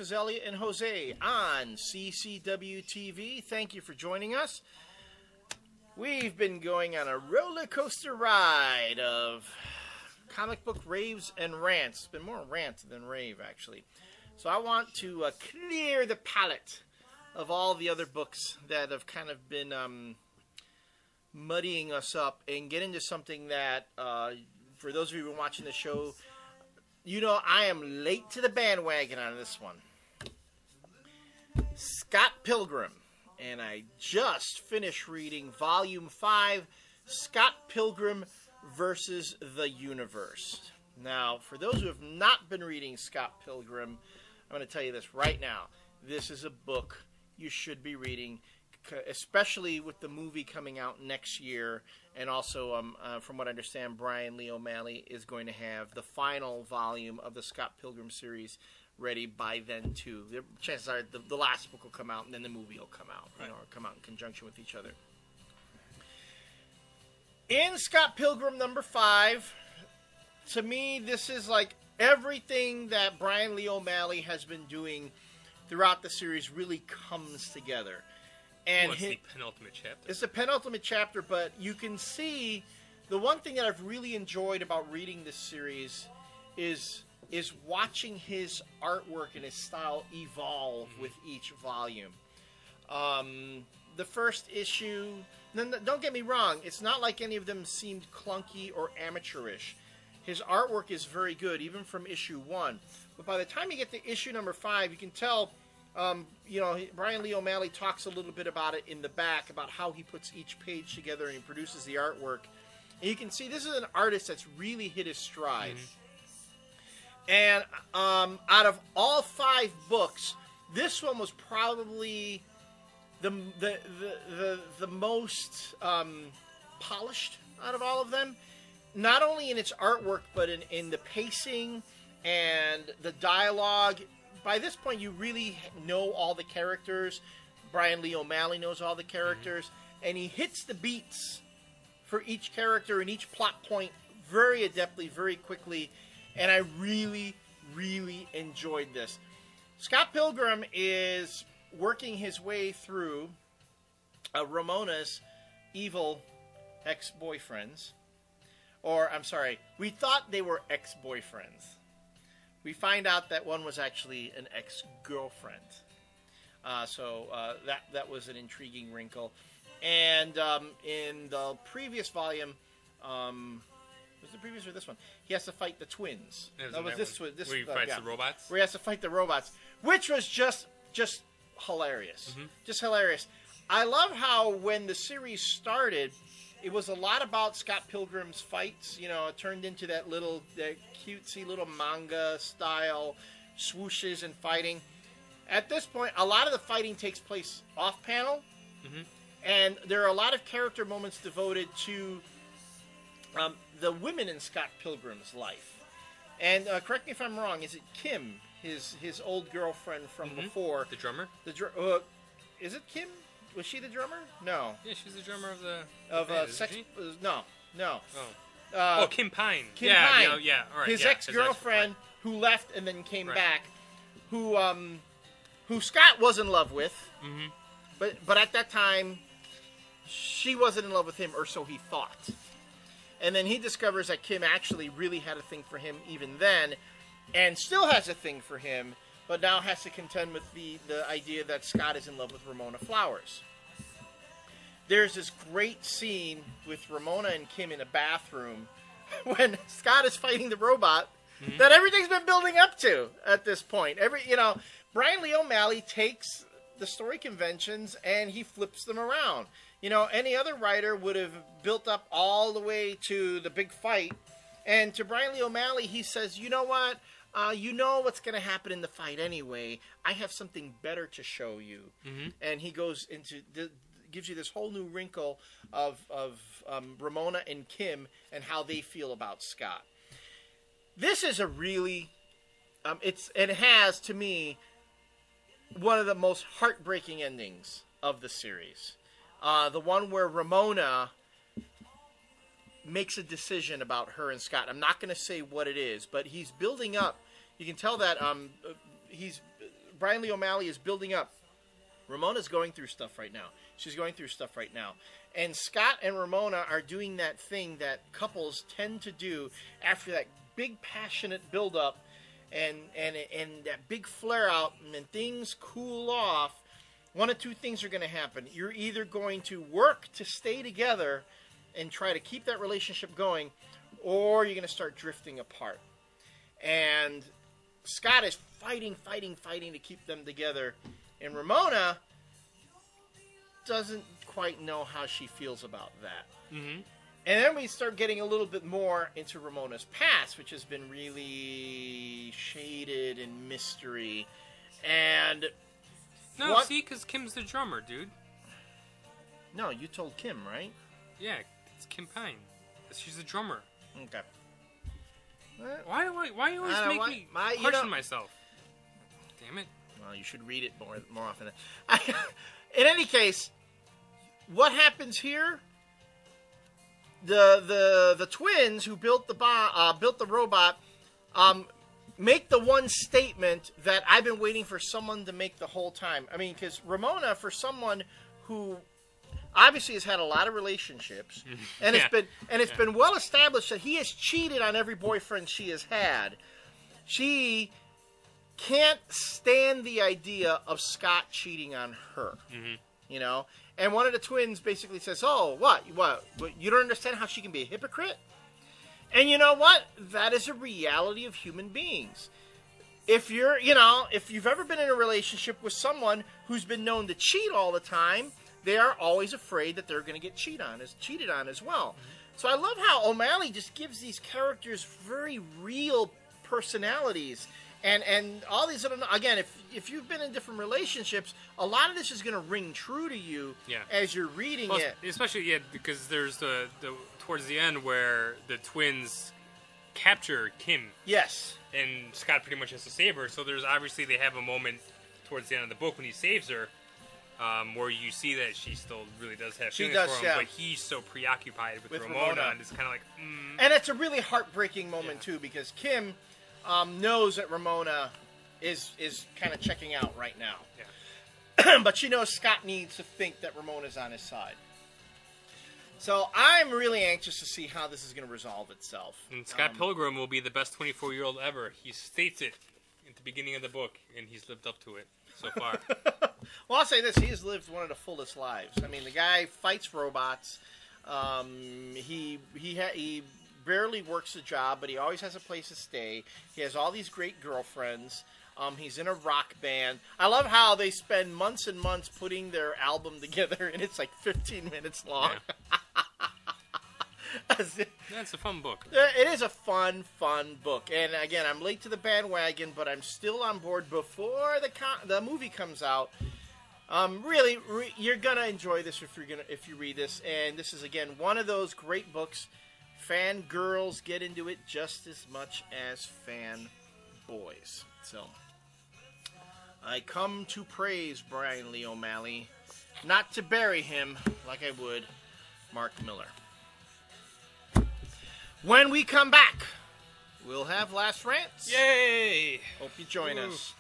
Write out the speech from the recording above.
is Elliot and Jose on CCW TV. Thank you for joining us. We've been going on a roller coaster ride of comic book raves and rants. It's been more rant than rave, actually. So I want to clear the palate of all the other books that have kind of been muddying us up and get into something that, for those of you who have been watching the show, you know I am late to the bandwagon on this one. Scott Pilgrim. And I just finished reading Vol.5, Scott Pilgrim versus the Universe. Now, for those who have not been reading Scott Pilgrim, I'm going to tell you this right now. This is a book you should be reading, especially with the movie coming out next year. And also, from what I understand, Brian Lee O'Malley is going to have the final volume of the Scott Pilgrim series ready by then, too. The chances are the last book will come out, and then the movie will come out, or come out in conjunction with each other. In Scott Pilgrim #5, to me, this is like everything that Brian Lee O'Malley has been doing throughout the series really comes together. And it's the penultimate chapter. It's the penultimate chapter, but you can see the one thing that I've really enjoyed about reading this series is watching his artwork and his style evolve with each volume. The first issue, don't get me wrong, it's not like any of them seemed clunky or amateurish. His artwork is very good, even from issue 1. But by the time you get to issue #5, you can tell, Brian Lee O'Malley talks a little bit about it in the back, about how he puts each page together and he produces the artwork. And you can see this is an artist that's really hit his stride. And out of all 5 books, this one was probably the most polished out of all of them. Not only in its artwork, but in the pacing and the dialogue. By this point, you really know all the characters. Brian Lee O'Malley knows all the characters. And he hits the beats for each character and each plot point very adeptly, very quickly. And I really, really enjoyed this. Scott Pilgrim is working his way through Ramona's evil ex-boyfriends. Or, I'm sorry, we thought they were ex-boyfriends. We find out that one was actually an ex-girlfriend. So that was an intriguing wrinkle. And in the previous volume... was the previous or this one? He has to fight the twins. That was this one. Where he fights the robots? Where he has to fight the robots. Which was just hilarious. Just hilarious. I love how when the series started, it was a lot about Scott Pilgrim's fights. You know, it turned into that cutesy little manga-style swooshes and fighting. At this point, a lot of the fighting takes place off-panel. And there are a lot of character moments devoted to... the women in Scott Pilgrim's life. And correct me if I'm wrong, is it Kim, his old girlfriend from before? The drummer? Is it Kim? Was she the drummer? No. Yeah, she's the drummer of the band, sex. No. Oh. Kim Pine. Kim Pine. All right. His ex-girlfriend who left and then came back, who Scott was in love with, but at that time she wasn't in love with him, or so he thought. And then he discovers that Kim actually really had a thing for him even then, and still has a thing for him, but now has to contend with the idea that Scott is in love with Ramona Flowers. There's this great scene with Ramona and Kim in a bathroom when Scott is fighting the robot that everything's been building up to at this point. Brian Lee O'Malley takes the story conventions and he flips them around. Any other writer would have built up all the way to the big fight. And to Brian Lee O'Malley, he says, you know what? You know what's going to happen in the fight anyway. I have something better to show you. And he goes gives you this whole new wrinkle of Ramona and Kim and how they feel about Scott. This is a really... it has, to me, one of the most heartbreaking endings of the series. The one where Ramona makes a decision about her and Scott. I'm not going to say what it is, but he's building up. You can tell that Brian Lee O'Malley is building up. Ramona's going through stuff right now. She's going through stuff right now. And Scott and Ramona are doing that thing that couples tend to do after that big passionate buildup and that big flare out, and then things cool off. One of two things are going to happen. You're either going to work to stay together and try to keep that relationship going, or you're going to start drifting apart. And Scott is fighting to keep them together. And Ramona doesn't quite know how she feels about that. Mm-hmm. And then we start getting a little bit more into Ramona's past, which has been really shaded in mystery. And... No, see, because Kim's the drummer, dude. No, you told Kim, right? Yeah, it's Kim Pine. She's the drummer. Okay. Why you always make me question myself? Damn it. Well, you should read it more often. In any case, what happens here? The twins who built the robot make the one statement that I've been waiting for someone to make the whole time. I mean, because Ramona, for someone who obviously has had a lot of relationships, and it's been well established that he has cheated on every boyfriend she has had. She can't stand the idea of Scott cheating on her. Mm-hmm. You know, and one of the twins basically says, "Oh, what? You don't understand how she can be a hypocrite?" And you know what? That is a reality of human beings. If you've ever been in a relationship with someone who's been known to cheat all the time, they are always afraid that they're going to get cheated on as well. So I love how O'Malley just gives these characters very real personalities. And all these other, again, if you've been in different relationships, a lot of this is going to ring true to you as you're reading it. Especially, because there's the towards the end where the twins capture Kim. Yes. And Scott pretty much has to save her. So there's obviously, they have a moment towards the end of the book when he saves her, where you see that she still really does have feelings for him, but he's so preoccupied with Ramona, and it's kind of like... And it's a really heartbreaking moment, too, because Kim... knows that Ramona is kind of checking out right now. Yeah. But she knows Scott needs to think that Ramona's on his side. So I'm really anxious to see how this is going to resolve itself. And Scott Pilgrim will be the best 24-year-old ever. He states it at the beginning of the book, and he's lived up to it so far. Well, I'll say this. He has lived one of the fullest lives. I mean, the guy fights robots. He barely works a job, but he always has a place to stay. He has all these great girlfriends. He's in a rock band. I love how they spend months and months putting their album together, and it's like 15 minutes long. Yeah. That's a fun book. It is a fun book. And again, I'm late to the bandwagon, but I'm still on board before the movie comes out. Really, you're gonna enjoy this if you read this. And this is again one of those great books. Fangirls get into it just as much as fan boys. So, I come to praise Brian Lee O'Malley, not to bury him like I would Mark Miller. When we come back, we'll have Last Rants. Yay! Hope you join us.